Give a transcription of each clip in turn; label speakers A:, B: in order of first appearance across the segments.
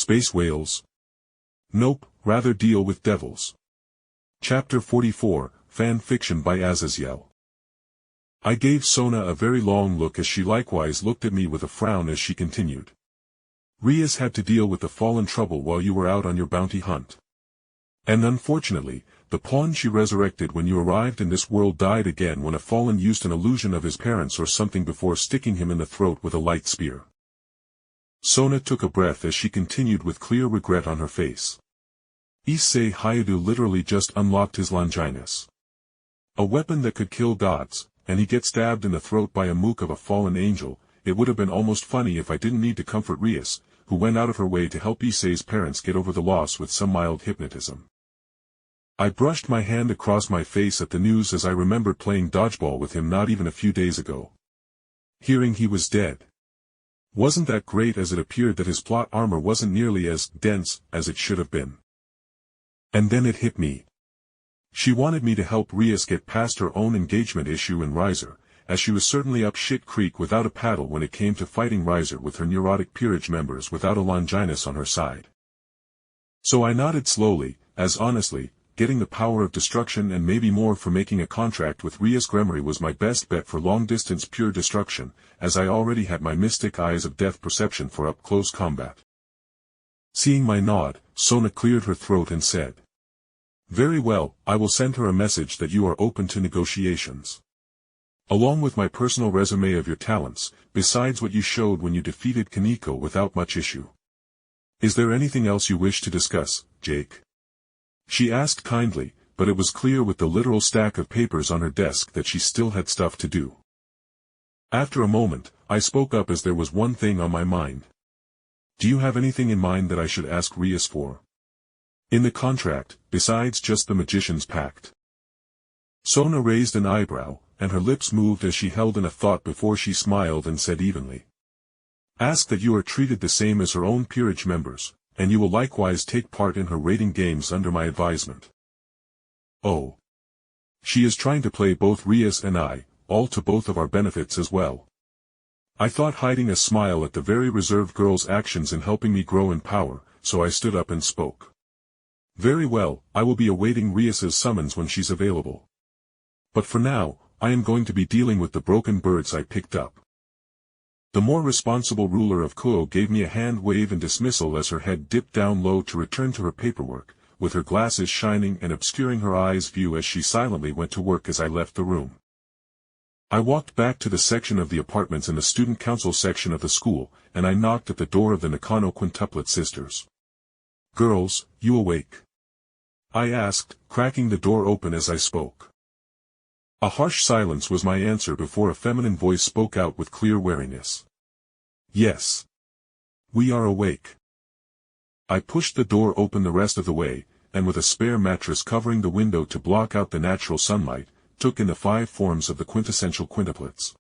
A: Space whales? Nope, rather deal with devils. Chapter 44, Fan Fiction by Azazyel. I gave Sona a very long look as she likewise looked at me with a frown as she continued. Rias had to deal with the fallen trouble while you were out on your bounty hunt. And unfortunately, the pawn she resurrected when you arrived in this world died again when a fallen used an illusion of his parents or something before sticking him in the throat with a light spear. Sona took a breath as she continued with clear regret on her face. Issei Hyoudou literally just unlocked his Longinus. A weapon that could kill gods, and he gets stabbed in the throat by a mook of a fallen angel. It would have been almost funny if I didn't need to comfort Rias, who went out of her way to help Issei's parents get over the loss with some mild hypnotism. I brushed my hand across my face at the news as I remembered playing dodgeball with him not even a few days ago. Hearing he was dead. Wasn't that great, as it appeared that his plot armor wasn't nearly as dense as it should have been. And then it hit me. She wanted me to help Rias get past her own engagement issue in Riser, as she was certainly up shit creek without a paddle when it came to fighting Riser with her neurotic peerage members without a Longinus on her side. So I nodded slowly, as honestly, getting the power of destruction and maybe more for making a contract with Rias Gremory was my best bet for long-distance pure destruction, as I already had my mystic eyes of death perception for up-close combat. Seeing my nod, Sona cleared her throat and said, "Very well, I will send her a message that you are open to negotiations. Along with my personal resume of your talents, besides what you showed when you defeated Kaneko without much issue. Is there anything else you wish to discuss, Jake?" She asked kindly, but it was clear with the literal stack of papers on her desk that she still had stuff to do. After a moment, I spoke up as there was one thing on my mind. "Do you have anything in mind that I should ask Rias for? In the contract, besides just the Magician's Pact?" Sona raised an eyebrow, and her lips moved as she held in a thought before she smiled and said evenly. "Ask that you are treated the same as her own peerage members, and you will likewise take part in her raiding games under my advisement." Oh. She is trying to play both Rias and I, all to both of our benefits as well. I thought, hiding a smile at the very reserved girl's actions in helping me grow in power, so I stood up and spoke. "Very well, I will be awaiting Rias's summons when she's available. But for now, I am going to be dealing with the broken birds I picked up." The more responsible ruler of Kuo gave me a hand wave in dismissal as her head dipped down low to return to her paperwork, with her glasses shining and obscuring her eyes' view as she silently went to work as I left the room. I walked back to the section of the apartments in the student council section of the school, and I knocked at the door of the Nakano quintuplet sisters. "Girls, you awake?" I asked, cracking the door open as I spoke. A harsh silence was my answer before a feminine voice spoke out with clear wariness. "Yes. We are awake." I pushed the door open the rest of the way, and with a spare mattress covering the window to block out the natural sunlight, took in the 5 forms of the quintessential quintuplets.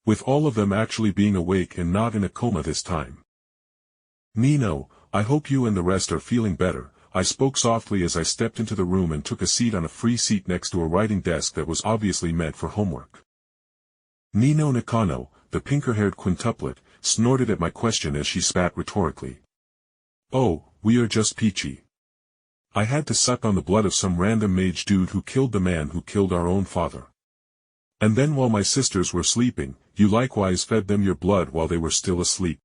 A: With all of them actually being awake and not in a coma this time. "Nino, I hope you and the rest are feeling better," I spoke softly as I stepped into the room and took a seat on a free seat next to a writing desk that was obviously meant for homework. Nino Nakano, the pinker-haired quintuplet, snorted at my question as she spat rhetorically. "Oh, we are just peachy. I had to suck on the blood of some random mage dude who killed the man who killed our own father. And then while my sisters were sleeping, you likewise fed them your blood while they were still asleep."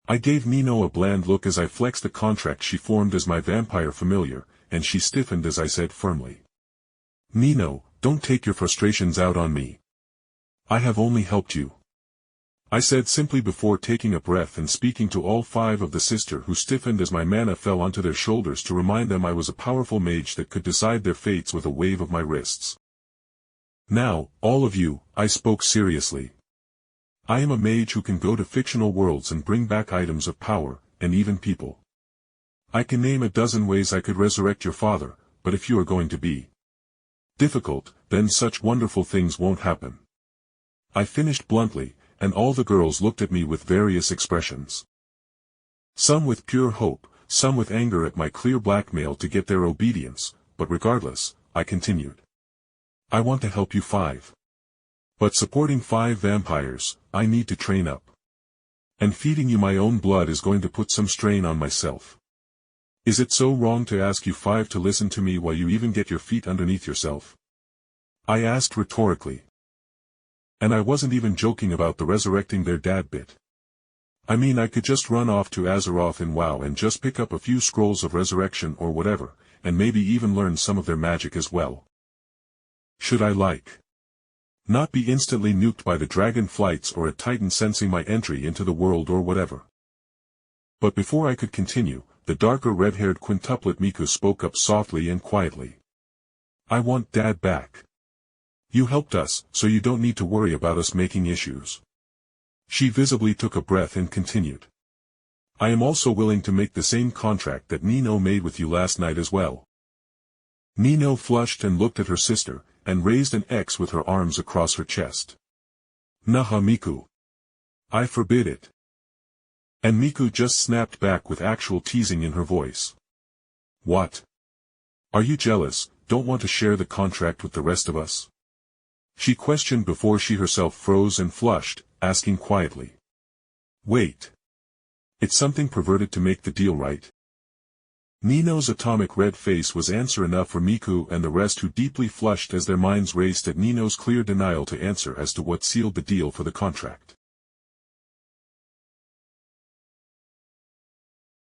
A: I gave Nino a bland look as I flexed the contract she formed as my vampire familiar, and she stiffened as I said firmly. "Nino, don't take your frustrations out on me. I have only helped you," I said simply before taking a breath and speaking to all 5 of the sister who stiffened as my mana fell onto their shoulders to remind them I was a powerful mage that could decide their fates with a wave of my wrists. "Now, all of you," I spoke seriously. "I am a mage who can go to fictional worlds and bring back items of power, and even people. I can name a dozen ways I could resurrect your father, but if you are going to be difficult, then such wonderful things won't happen." I finished bluntly, and all the girls looked at me with various expressions. Some with pure hope, some with anger at my clear blackmail to get their obedience, but regardless, I continued. "I want to help you 5. But supporting 5 vampires, I need to train up. And feeding you my own blood is going to put some strain on myself. Is it so wrong to ask you five to listen to me while you even get your feet underneath yourself? I asked rhetorically. And I wasn't even joking about the resurrecting their dad bit. I mean, I could just run off to Azeroth in WoW and just pick up a few scrolls of resurrection or whatever, and maybe even learn some of their magic as well. Should I not be instantly nuked by the dragon flights or a titan sensing my entry into the world or whatever? But before I could continue, the darker red-haired quintuplet Miku spoke up softly and quietly. I want Dad back. You helped us, so you don't need to worry about us making issues. She visibly took a breath and continued. I am also willing to make the same contract that Nino made with you last night as well. Nino flushed and looked at her sister, and raised an X with her arms across her chest. Naha Miku. I forbid it. And Miku just snapped back with actual teasing in her voice. What? Are you jealous, don't want to share the contract with the rest of us? She questioned before she herself froze and flushed, asking quietly. Wait. It's something perverted to make the deal right? Nino's atomic red face was answer enough for Miku and the rest, who deeply flushed as their minds raced at Nino's clear denial to answer as to what sealed the deal for the contract.